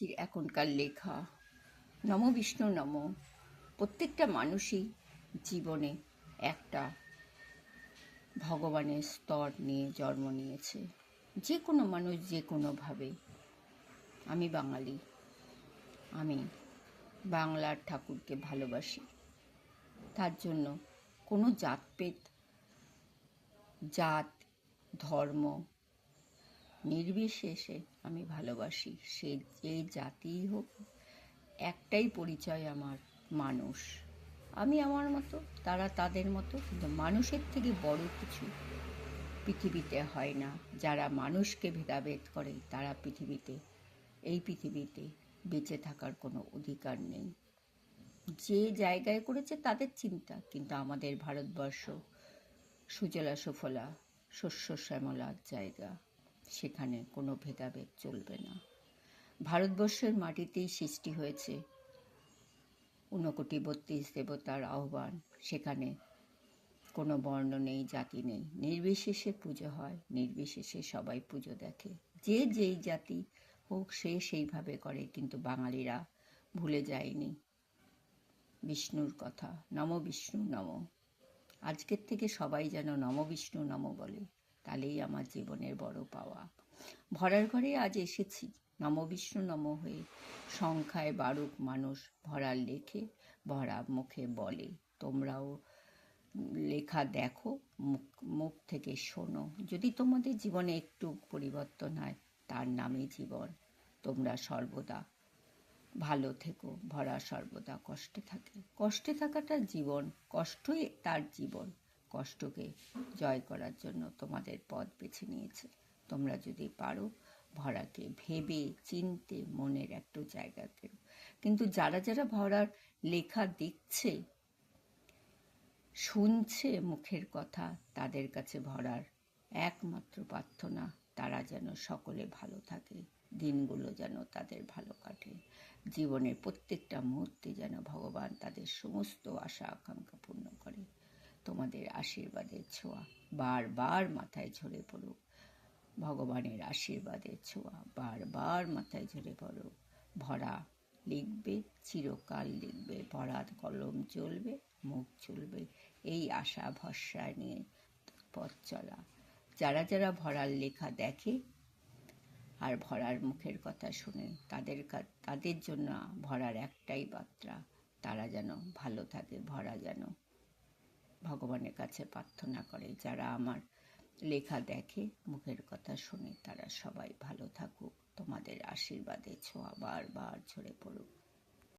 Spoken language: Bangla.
এখনকার লেখা নম বিষ্ণু নম। প্রত্যেকটা মানুষই জীবনে একটা ভগবানের স্তর নিয়ে জন্ম নিয়েছে, যে কোনো মানুষ যে কোনোভাবে। আমি বাঙালি, আমি বাংলার ঠাকুরকে ভালোবাসি। তার জন্য কোনো জাত ধর্ম নির্বিশেষে আমি ভালোবাসি। সে যে জাতিই হোক, একটাই পরিচয় আমার, মানুষ। আমি আমার মতো, তারা তাদের মতো, কিন্তু মানুষের থেকে বড় কিছু পৃথিবীতে হয় না। যারা মানুষকে ভেদাভেদ করে তারা এই পৃথিবীতে বেঁচে থাকার কোনো অধিকার নেই। যে জায়গায় করেছে তাদের চিন্তা, কিন্তু আমাদের ভারতবর্ষ সুজলা সুফলা শস্য শ্যামলার জায়গা, সেখানে কোনো ভেদাভেদ চলবে না। ভারতবর্ষের মাটিতেই সৃষ্টি হয়েছে ৩৯ দেবতার আহ্বান। সেখানে কোনো বর্ণ নেই, জাতি নেই, নির্বিশেষে পুজো হয়, নির্বিশেষে সবাই পুজো দেখে। যে যেই জাতি হোক সে সেইভাবে করে, কিন্তু বাঙালিরা ভুলে যায়নি বিষ্ণুর কথা। নম বিষ্ণু নম। আজকের থেকে সবাই যেন নম বিষ্ণু নম বলে, তাহলেই আমার জীবনের বড় পাওয়া। ভরার ঘরে আজ এসেছি নম বিষ্ণু নম হয়ে। সংখ্যায় বাড়ুক মানুষ, ভরার লেখে ভরা মুখে বলে। তোমরাও লেখা দেখো, মুখ থেকে শোনো। যদি তোমাদের জীবনে একটু পরিবর্তন হয়, তার নামই জীবন। তোমরা সর্বদা ভালো থেকো। ভরা সর্বদা কষ্টে থাকাটা জীবন, কষ্টই তার জীবন। কষ্টকে জয় করার জন্য তোমাদের পথ বেছে নিয়েছে। তোমরা যদি পারো ভরাকে ভেবে চিনতে মনের একটু জায়গা করো। কিন্তু যারা ভরার লেখা দেখছে, শুনছে মুখের কথা, তাদের কাছে ভরার একমাত্র প্রার্থনা তারা যেন সকলে ভালো থাকে, দিনগুলো যেন তাদের ভালো কাটে, জীবনের প্রত্যেকটা মুহূর্তে যেন ভগবান তাদের সমস্ত আশা আকাঙ্ক্ষা পূর্ণ করে। তোমাদের আশীর্বাদের ছোঁয়া বারবার মাথায় ঝরে পড়ুক। ভগবানের আশীর্বাদের ছোঁয়া বারবার মাথায় ঝরে পড়ুক। ভরা লিখবে, চিরকাল লিখবে, ভরা কলম চলবে, মুখ চলবে, এই আশা ভরসা নিয়ে পথ চলা। যারা ভরার লেখা দেখে আর ভরার মুখের কথা শুনে, তাদের জন্য ভরার একটাই বার্তা, তারা যেন ভালো থাকে। ভরা যেন ভগবানের কাছে প্রার্থনা করে, যারা আমার লেখা দেখে, মুখের কথা শুনে, তারা সবাই ভালো থাকুক। তোমাদের আশীর্বাদে ছোঁয়া বারবার ঝরে পড়ুক।